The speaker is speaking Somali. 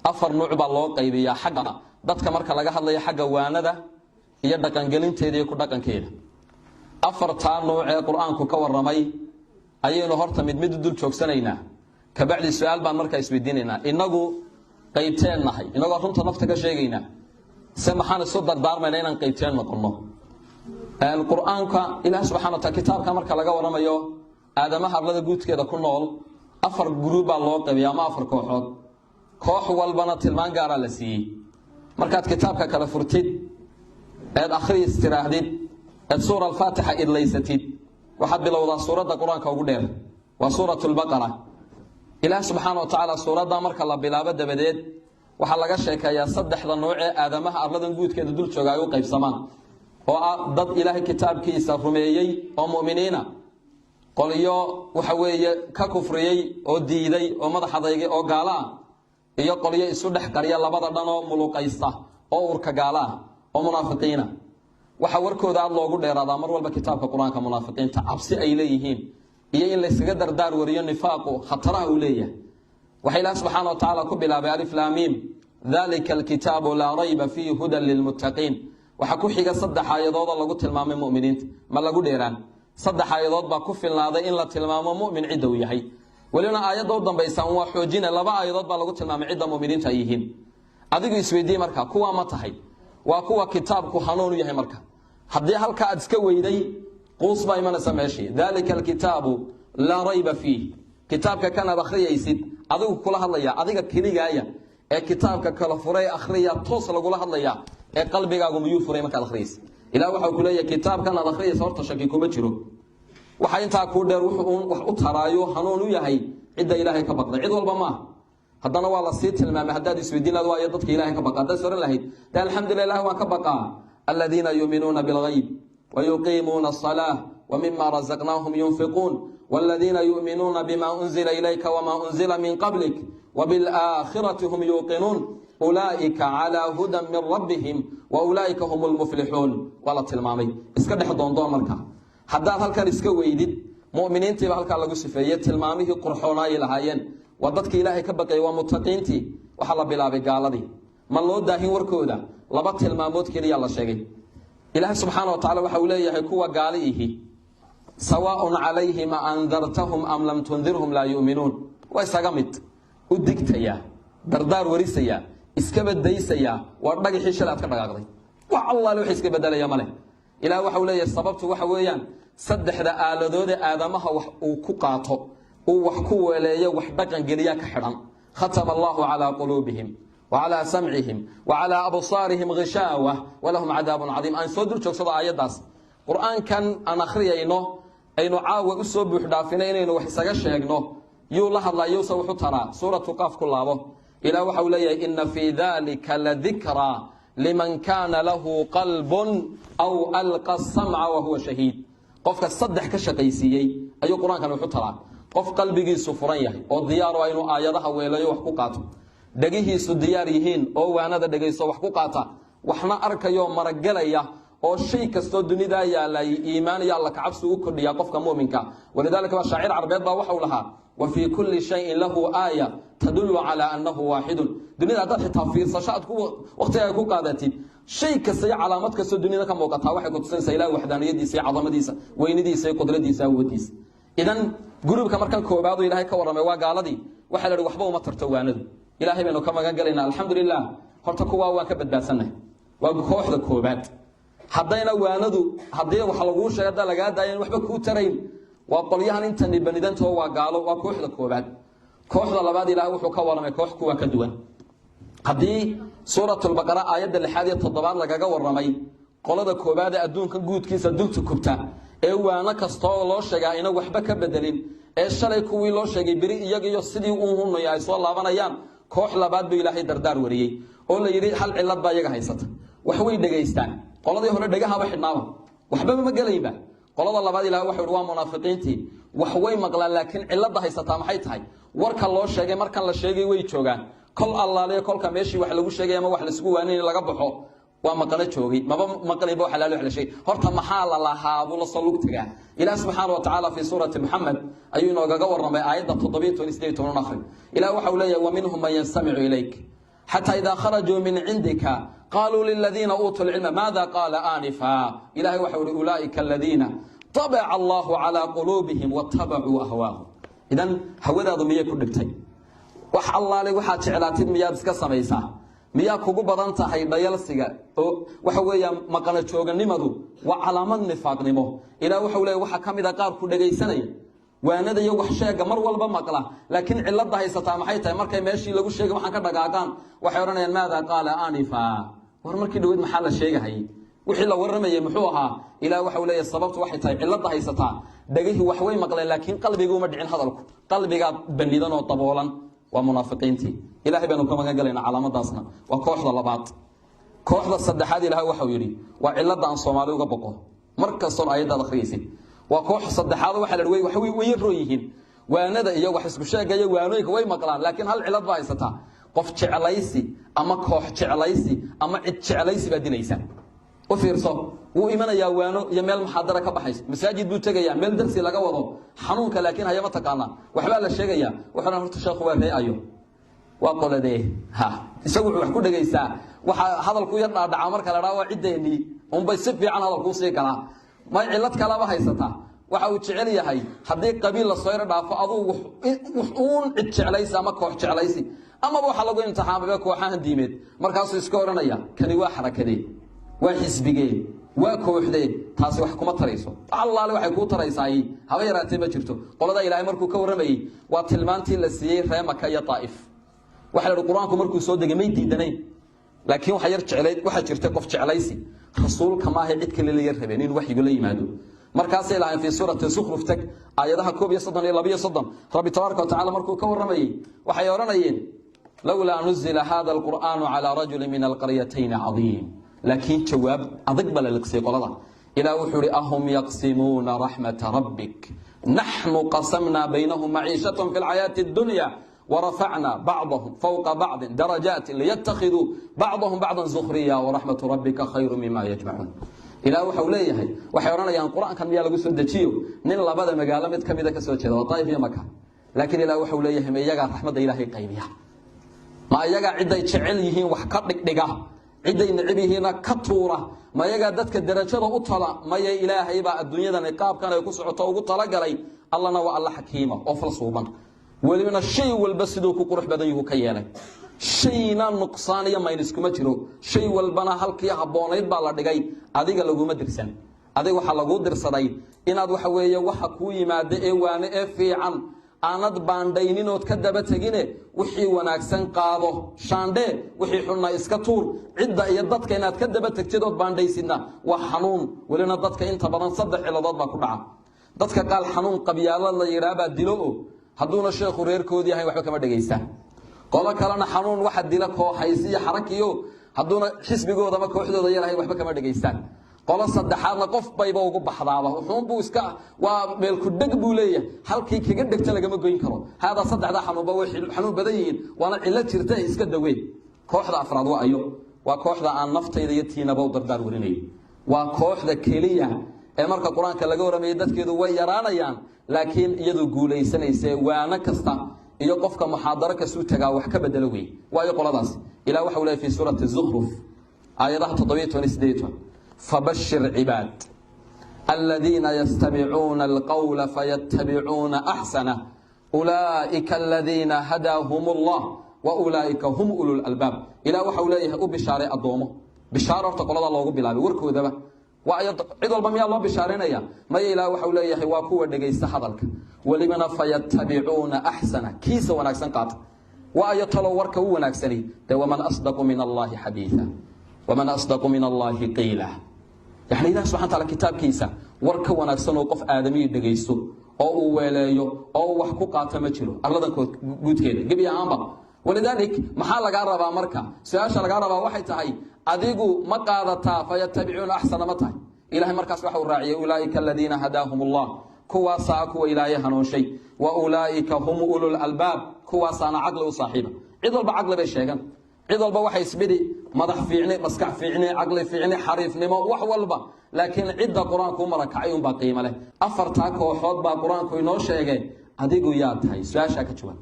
afar nuuc baa loo qaybiyaa xagga dadka marka laga hadlayo xagga waanada iyo dhaqangelinteeda iyo ku dhaqankeeda afarta nuuc ee quraanku ka waramay ayaynu horta mid dul joogsanaynaa ka bacdi su'aal baan markaa isweydiinaynaa inagu qaybteen nahay inagu runta nafta ka sheegaynaa سمحنا صدق دار ما لين قيتين نقولنا القرآن كا إله سبحانه وتعالى كتاب كمر كلاجا ورا ما يو آدم هذا جوت كذا كل نول أفر جروب الله تبي ما أفر كوحد كوح والبنات المان جارا لسي مركات كتاب كلا فرتيد الآخر استراحدين السورة الفاتحة إذ ليستيد وحد لو ذا سورة القرآن كوجدير وسورة البقرة إله سبحانه وتعالى سورة دامر كلا بلا بد بديد waxa laga sheekayaa saddexda nooc ee aadamaha arladan guudkeeda dul jooga ay u qaybsamaan oo dad ilaahay kitaabkiisa rumeeyay oo muuminiina qoliyo waxa weeye ka kufriyay oo diiday oo madax adeegay oo gaala iyo qoliyo isu dhex qariya labada dhan oo muluqaysta oo urka gaala oo munaafiqiina waxa warkooda aad loogu dheeraada mar walba kitaabka quraanka munaafiqiinta cabsi ay leeyihiin iyo in la isaga dardaar wariyo nifaaqo khataraha uu leeyahay وحي الله سبحانه وتعالى كبلا بألف لاميم ذلك الكتاب لا ريب فيه هدى للمتقين وحكو حيقا صدح آيادات الله قلت المام المؤمنين ما لقو ديران صدح آيادات باكف الناضي إن لا تلمام مؤمن عدو يحي ولينا آيادات دان بيسان وحوجين لبا آيادات با لقو تلمام عدى مؤمنين تأيهين أذيقو يسويدي مركا كوا متحي وكوا كتاب كو حنون يحي مركا حدي هالكا أدسكوي دي قوص با إيمان سماشي ذلك الكتاب لا ريب فيه كتابك كان بخري يسيد adigu kula hadlaya adiga kaligaaya ee kitaabka kala furay akhriya toos lagu la hadlaya ee qalbigaagu miyuu furay marka akhriis ilaa waxa uu leeyahay kitaabkan aad akhriyayso horta shaki kuma jiro waxa inta ku dheer wax u taraayo hanuun u yahay cid ilaahay ka baqday cid walba ma haddana waa la sii tilmaamay haddaad isweydiin lahayd waa dadka ilaahay ka baqaa dadka lahayd alxamdulillah waa ka baqaa alladina yu'minuna bil ghaib wa yuqimuna as-salah wa mimma razaqnahum yunfiqun والذين يؤمنون بما أنزل إليك وما أنزل من قبلك وبالآخرة هم يوقنون أولئك على هدى من ربهم وأولئك هم المفلحون ولا تلمامي اسكدح دون مركا حداد هلكا اسكويدد مؤمنين تبا هلكا لغو سفيه تلمامي قرحونا إلهايين وددك إلهي كبقى ومتقين تي وحلا بلا بقالدي ما الله داهين وركودا لبا تلماموت كلي الله شيغي إله سبحانه وتعالى وحوليه كوا قاليه سواء عليهم أنذرتهم أم لم تنذرهم لا يؤمنون ويساقمت ودكتيا دردار وريسيا اسكبت ديسيا وردق حيشلات كدغاقدي والله لو حيسك بدل يا مله الى وحوليه سببته وحويان صدخ دا آلدود آدمها uu ku qaato uu wax ku weleeyo wax dhaqan galiya ka xiran ختم الله على قلوبهم وعلى سمعهم وعلى أبصارهم غشاوة ولهم عذاب عظيم أن صدر جوgsada aayadaas quraan kan aan akhriyayno aynu caawa u soo buuxdhaafina inaynu wax isaga sheegno yuu la hadlayo soo wuxuu taraa suuratu qaaf ku laabo ila waxa uu leeyahay inna fi dhalika la dhikra liman kana lahu qalbun aw alqa as-sam'a wa huwa shahid qofka saddex ka shaqaysiiyay ayuu quraankan wuxuu taraa qof qalbigiisu furan yahay oo diyaar ah inuu aayadaha weelayo wax ku qaato dhagihiisu diyaar yihiin oo waanada dhagayso wax ku qaata waxna arkayo maragalaya oo shay kasto dunida yaalay iimaan iyo Allah ka cabsi u kordhiya qofka muuminka walidaalka waa shaacir carbeed baa waxa uu lahaa wa fi kulli shay'in lahu aaya tadullu ala annahu waahid dunida dad xitaa fiirsashaad ku waqtiga ku qaadatid shay kasta iyo calaamad kasto dunida ka muuqata waxay ku tusinaysaa ilaahay waxdaaniyadiisa iyo cadamadiisa weynidiisa iyo qudradiisa awoodiisa idan gurubka markan koobaad ilaahay ka waramay waa gaaladii waxa la yiraahdo waxba uma tarto waanadu ilaahay baynu ka magan galaynaa alxamdulillah horta kuwa waan ka badbaadsanay waa kooxda koobaad haddayna waanadu haddii wax lagu sheegay laga daayan waxba ku tarayn waa qolyahan inta nibanidanta waa gaalo waa kooxda koobaad kooxda labaad ilaahay wuxuu ka waramay koox kuwa ka duwan haddii suuratul baqara aayada 6 iyo 7 lagaga waramay qolada koobaad ee adduunka guudkiisa dulta kubta ee waana kasto loo sheegay in waxba ka bedelin ee shalay kuwii loo sheegay bari iyaga iyo sidii uu hunay ay soo laabanayaan koox labaad buu ilaahay dardaar wariyay oo la yiri hal cilad baa iyaga haysata wax way dhageystaan qoladii hore dhagaha xidhnaaba waxba ma galayba qolada labaad ilaahay waxa uu waa munaafiqiintii wax way maqlaan laakiin cilada haysata maxay tahay warka loo sheegay markan la sheegay way joogaan kol allaale kolka meeshii wax lagu sheegay ama wax la isku waanay laga baxo waa maqala joogay maba maqlayba waxa la shay horta maxaa la lahaa buu la soo lugtaga ilaahay subhanahu wa ta'ala fi surati muhammad ayuu nooga waramay aayada 7 akhri ilaahay waxa uu leeyahay wa minhum man yastami'u ilayk حتى إذا خرجوا من عندك قالوا للذين أوتوا العلم ماذا قال آنفا إلهي وحول أولئك الذين طبع الله على قلوبهم واتبعوا أهواهم إذن هوذا ضمية كل wax allaale waxa jeclaatid miyaad iska samaysaa miyaa kugu badan tahay dhayalsiga oo waxa weeyaan maqana jooganimadu waa calaamad nifaaqnimo ilaa waxa uu leeyahay waxa kamida qaar ku dhageysanaya waanada iyo wax sheega mar walba maqla laakiin cilada haysataa maxay tahay markay meeshii lagu sheegay waxaan ka dhagaaqaan waxay oranayaan maada qaala anifa war markii dhaweed maxaa la sheegay wixii la waramayay muxuu ahaa ilaa waxa uu leeyahay sababtu waxay tahay cilada haysataa dhagihii wax way maqleen laakiin qalbigu ma dhicin hadalku qalbiga banidan oo daboolan ومنافقينتي إلهي بأنه كما قال لنا علامة داسنا وكوحدة لبعض كوحدة الصدحات إلهي وحو يري وعلادة عن صومالي وقبقه مركز صن آيات الخريسي وكوح الصدحات وحل الوي وحوي ويرويهن وانا دا إياه وحسب الشيء قايا وانويك وي مقلان لكن هل علاد بايستا قف تعليسي أما كوح تعليسي أما عد تعليسي بادي ليسا وفيرصو وإيمانا يا وانو يميل محاضرة كبحيس مساجد بوتاقيا ميل درسي لغا وضو حنونك لكن هيا متقانا وحبال الشيقيا وحنا هرت الشيخ وارهي أيو وقال ديه ها يسوي وحكو دقيسا هذا الكو يرنا دعا مركا لراوة عديني بيسبي عن هذا الكو سيكلا ما علت كلابا هيستا waxaa uu jecel yahay hadii qabiil la soo dhaafo aduu wuxuun cid jeclaysa ama koox jeclaysi ama waxa lagu imtixaamay kooxahan diimeed markaas iska oranaya kani waa xarakadee waa xisbigeen waa kooxdee taasi wax kuma tarayso Allah waxay ku taraysaay haba yaraatee ma jirto qolada Ilaahay markuu ka waramayay waa tilmaantii la siiyay reer Makka iyo Taif waxa la quraanku markuu soo degay may diidanay laakiin waxa yar jecelayd waxa jirta qof jeclaysi rasuulka ma ahay cid kale la yar rabeen in waxigu la yimaado markaas Ilaahay fi suurati Zukhruf tag aayadaha 1 iyo 2 Rabbi tabaaraka wa ta'ala markuu ka waramayay waxay oranayeen lawla nuzila hadha alquran ala rajul min alqaryatayn azim لكن جواب أضق للقصي قلدا إلى وحور أهم يقسمون رحمة ربك نحن قسمنا بينهم معيشتهم في الحياة الدنيا ورفعنا بعضهم فوق بعض درجات ليتخذوا بعضهم بعضا زخريا ورحمة ربك خير مما يجمعون إلى وحوليه وحيرانا يعني القرآن كان بيالغو سودتيو نين لبدا مقالة متكمدة كسوتشيدا وطائف يا مكة لكن إلى وحوليه ما يقع رحمة إلهي قيمية ما يقع عدة يشعليهين وحكرك دقاه عدي نعبيهنا كطورة ما يجا دتك الدرجة أطلع ما يا إلهي بقى الدنيا ده نقاب كان يكون سعطة وقطلع جري الله نوى الله حكيمة أفلس وبن ولمن الشيء والبسدو كقرح بديه كيانه شيء نقصان يا ما ينسكم تجرو شيء والبنا هلك يا حبونيد بالله دقي أديك لجو مدرسان أديك وحلاجو درسراي إن أدو حويه وحكوي ما دقي وأنا في عن aanad baandaynin oo ka daba tagine wixii wanaagsan qaado shaandhe wixii xunna iska tuur cidda iyo dadka inaad ka daba tagtid oo baandaysidna waa xanuun walina dadka inta badan saddex ciladood baa ku dhaca dadka qaal xanuun qabyaalo la yiraahdo dilo haduuna sheekhu reerkoodii yahay waxba kama dhageystaan qola kalena xanuun waxa dila kooxaysiyo xarakiyo haduuna xisbigooda ama kooxdooda yahay waxba kama dhageystaan qola saddexaadna qof bayba ugu baxdaaba wuxuu buu iska waa meel ku dhag buu leeyahay halkii kaga dhagta laga ma goyn karo hada saddexda xanuunba way xanuun badan yihiin waana cilad jirta iska daweey kooxda afraad waa ayo waa kooxda aan naftayda iyo tiinaba u dardaar warinay waa kooxda kaliya ee marka quraanka laga waramayay dadkeedu way yaraanayaan laakiin iyadu guuleysanaysa waana kasta iyo qofka muhaadara ka soo tagaa wax ka bedelo way waayo qoladaas ilaa waxa uu leeyahay fi suurati Zukhruf aayadaha 7 فبشر عباد الذين يستمعون القول فيتبعون أحسنه أولئك الذين هداهم الله وأولئك هم أولو الألباب إلى وحوليه بشارة الضومة بشارة تقول الله بالله وركو ذبه وعيد البمية الله بشارين يا ما إلى وحوليه واكو دقيس حضرك ولمن فيتبعون أحسنه كيس ونكسن قاط وأيطلوا وركو ونكسني ومن أصدق من الله حديثا ومن أصدق من الله قيلا يعني إذا سبحانه وتعالى كتاب كيسا وركو ونكسن وقف آدمي دقيسو أو ويلايو أو وحكو قاتم جلو الله ذنكو قد كده قبي عامبا ولذلك محال لقاربا مركا سياشا لقاربا واحد تهي أذيقو مقادتا فيتبعون أحسن متهي إلهي مركز وحو الراعي أولئك الذين هداهم الله كوا ساكو إلهي هنوشي وأولئك هم أولو الألباب كوا سانا عقل وصاحبه عدل بعقل بيشيغان عدل بوحي سبدي مدح فيعني مسكح فيعني عقل فيعني حريف نما وحولبا لكن عدة قرآن كومرا كعيون باقيمة له أفرتاك وحوض با قرآن كوينو شيغي أديقو ياد هاي سواشا كتشوان